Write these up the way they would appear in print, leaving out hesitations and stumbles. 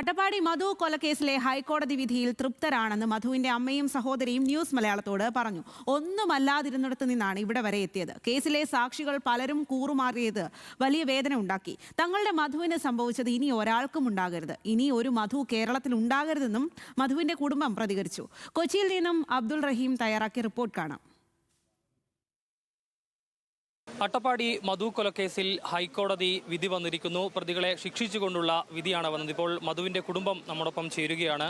അട്ടപ്പാടി മധു കൊലക്കേസിലെ ഹൈക്കോടതി വിധിയിൽ തൃപ്തരാണെന്ന് മധുവിന്റെ അമ്മയും സഹോദരിയും ന്യൂസ് മലയാളത്തോട് പറഞ്ഞു. ഒന്നുമല്ലാതിരുന്നിടത്ത് നിന്നാണ് ഇവിടെ വരെ എത്തിയത്. കേസിലെ സാക്ഷികൾ പലരും കൂറുമാറിയത് വലിയ വേദന ഉണ്ടാക്കി. തങ്ങളുടെ മധുവിന് സംഭവിച്ചത് ഇനി ഒരാൾക്കും ഉണ്ടാകരുത്, ഇനി ഒരു മധു കേരളത്തിൽ ഉണ്ടാകരുതെന്നും മധുവിന്റെ കുടുംബം പ്രതികരിച്ചു. കൊച്ചിയിൽ നിന്നും അബ്ദുൾ റഹീം തയ്യാറാക്കിയ റിപ്പോർട്ട് കാണാം. അട്ടപ്പാടി മധു കൊലക്കേസിൽ ഹൈക്കോടതി വിധി വന്നിരിക്കുന്നു. പ്രതികളെ ശിക്ഷിച്ചുകൊണ്ടുള്ള വിധിയാണ് വന്നത്. ഇപ്പോൾ മധുവിൻ്റെ കുടുംബം നമ്മോടൊപ്പം ചേരുകയാണ്.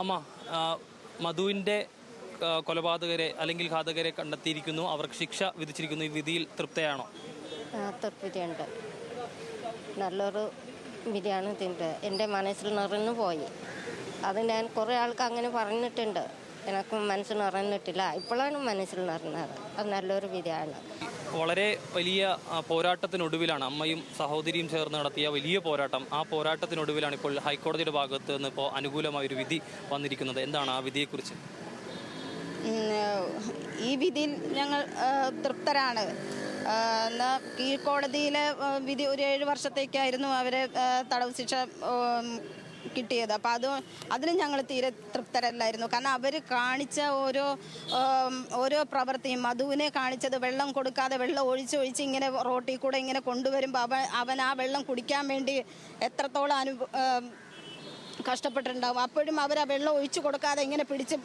അമ്മ, മധുവിൻ്റെ കൊലപാതകരെ അല്ലെങ്കിൽ ഘാതകരെ കണ്ടെത്തിയിരിക്കുന്നു, അവർക്ക് ശിക്ഷ വിധിച്ചിരിക്കുന്നു. ഈ വിധിയിൽ തൃപ്തയാണോ? തൃപ്തിയുണ്ട്. നല്ലൊരു വിധിയാണ് ഇതിൻ്റെ. എൻ്റെ മനസ്സിൽ നിറഞ്ഞു പോയി. അത് ഞാൻ കുറേ ആൾക്ക് അങ്ങനെ പറഞ്ഞിട്ടുണ്ട്, എനിക്ക് മനസ്സിൽ നിറഞ്ഞിട്ടില്ല. ഇപ്പോഴാണ് മനസ്സിൽ നിറഞ്ഞത്. അത് നല്ലൊരു വിധിയാണ്. വളരെ വലിയ പോരാട്ടത്തിനൊടുവിലാണ് അമ്മയും സഹോദരിയും ചേർന്ന് നടത്തിയ വലിയ പോരാട്ടം. ആ പോരാട്ടത്തിനൊടുവിലാണ് ഇപ്പോൾ ഹൈക്കോടതിയുടെ ഭാഗത്ത് നിന്ന് ഇപ്പോൾ അനുകൂലമായൊരു വിധി വന്നിരിക്കുന്നത്. എന്താണ് ആ വിധിയെക്കുറിച്ച്? ഈ വിധിയിൽ ഞങ്ങൾ തൃപ്തരാണ്. കീഴ്ക്കോടതിയിലെ വിധി ഒരു 7 വർഷത്തേക്കായിരുന്നു അവരെ തടവ് ശിക്ഷ കിട്ടിയത്. അപ്പോൾ അതിന് ഞങ്ങൾ തീരെ തൃപ്തരല്ലായിരുന്നു. കാരണം അവർ കാണിച്ച ഓരോ പ്രവൃത്തിയും, മധുവിനെ കാണിച്ചത് വെള്ളം കൊടുക്കാതെ വെള്ളം ഒഴിച്ച് ഇങ്ങനെ റോട്ടിൽ കൂടെ ഇങ്ങനെ കൊണ്ടുവരുമ്പോൾ അവൻ ആ വെള്ളം കുടിക്കാൻ വേണ്ടി എത്രത്തോളം കഷ്ടപ്പെട്ടിട്ടുണ്ടാവും. അപ്പോഴും അവർ ആ വെള്ളം ഒഴിച്ചു കൊടുക്കാതെ ഇങ്ങനെ പിടിച്ച്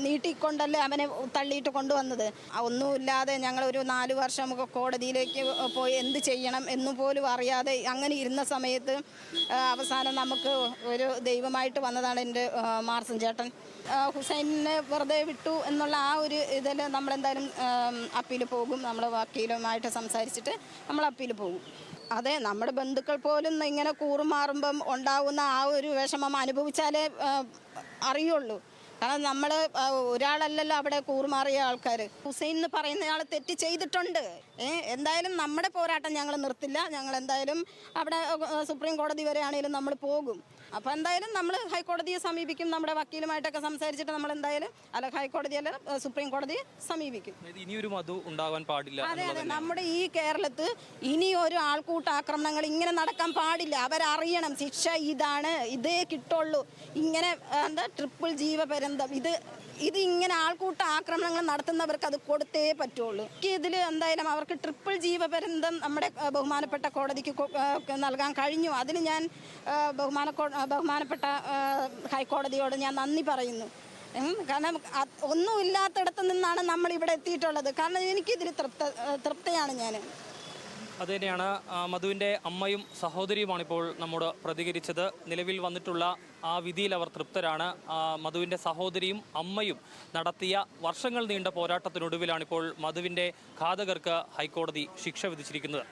നീട്ടിക്കൊണ്ടല്ലേ അവനെ തള്ളിയിട്ട് കൊണ്ടുവന്നത്. ഒന്നുമില്ലാതെ ഞങ്ങളൊരു 4 വർഷം കോടതിയിലേക്ക് പോയി എന്ത് ചെയ്യണം എന്നുപോലും അറിയാതെ അങ്ങനെ ഇരുന്ന സമയത്ത് അവസാനം നമുക്ക് ഒരു ദൈവമായിട്ട് വന്നതാണ് എൻ്റെ മാർസൻ ചേട്ടൻ. ഹുസൈനെ വെറുതെ വിട്ടു എന്നുള്ള ആ ഒരു ഇതിൽ നമ്മളെന്തായാലും അപ്പീൽ പോകും. നമ്മൾ വക്കീലുമായിട്ട് സംസാരിച്ചിട്ട് നമ്മൾ അപ്പീൽ പോകും. അതെ, നമ്മുടെ ബന്ധുക്കൾ പോലും ഇങ്ങനെ കൂറുമാറുമ്പം ഉണ്ടാവുന്ന ആ ഒരു വിഷമം അനുഭവിച്ചാലേ അറിയുള്ളൂ. കാരണം നമ്മൾ ഒരാളല്ലല്ലോ അവിടെ കൂറുമാറിയ ആൾക്കാർ. ഹുസൈൻ എന്ന് പറയുന്നയാൾ തെറ്റ് ചെയ്തിട്ടുണ്ട്. എന്തായാലും നമ്മുടെ പോരാട്ടം ഞങ്ങൾ നിർത്തില്ല. ഞങ്ങൾ എന്തായാലും അവിടെ സുപ്രീം കോടതി വരെ ആണെങ്കിലും നമ്മൾ പോകും. അപ്പോൾ എന്തായാലും നമ്മൾ ഹൈക്കോടതിയെ സമീപിക്കും. നമ്മുടെ വക്കീലുമായിട്ടൊക്കെ സംസാരിച്ചിട്ട് നമ്മൾ എന്തായാലും ഹൈക്കോടതിയല്ല സുപ്രീം കോടതിയെ സമീപിക്കും. ഇനിയൊരു മധു ഉണ്ടാവാൻ പാടില്ല. അതെ, നമ്മുടെ ഈ കേരളത്ത് ഇനി ഒരു ആൾക്കൂട്ട ആക്രമണങ്ങൾ ഇങ്ങനെ നടക്കാൻ പാടില്ല. അവരറിയണം ശിക്ഷ ഇതാണ്, ഇതേ കിട്ടുള്ളൂ. ഇങ്ങനെ ട്രിപ്പിൾ ജീവപര്യന്തം ഇത് ഇങ്ങനെ ആൾക്കൂട്ട ആക്രമണങ്ങൾ നടത്തുന്നവർക്ക് അത് കൊടുത്തേ പറ്റുള്ളൂ. ഇതിൽ എന്തായാലും അവർക്ക് ട്രിപ്പിൾ ജീവപര്യന്തം നമ്മുടെ ബഹുമാനപ്പെട്ട കോടതിക്ക് നൽകാൻ കഴിഞ്ഞു. അതിന് ഞാൻ ബഹുമാനപ്പെട്ട ഹൈക്കോടതിയോട് ഞാൻ നന്ദി പറയുന്നു. കാരണം ഒന്നുമില്ലാത്തിടത്ത് നിന്നാണ് നമ്മൾ ഇവിടെ എത്തിയിട്ടുള്ളത്. കാരണം എനിക്കിതിൽ തൃപ്തയാണ് ഞാൻ. അതുതന്നെയാണ് മധുവിൻ്റെ അമ്മയും സഹോദരിയുമാണ് ഇപ്പോൾ നമ്മോട് പ്രതികരിച്ചത്. നിലവിൽ വന്നിട്ടുള്ള ആ വിധിയിൽ അവർ തൃപ്തരാണ്. മധുവിൻ്റെ സഹോദരിയും അമ്മയും നടത്തിയ വർഷങ്ങൾ നീണ്ട പോരാട്ടത്തിനൊടുവിലാണ് ഇപ്പോൾ മധുവിൻ്റെ ഘാതകർക്ക് ഹൈക്കോടതി ശിക്ഷ വിധിച്ചിരിക്കുന്നത്.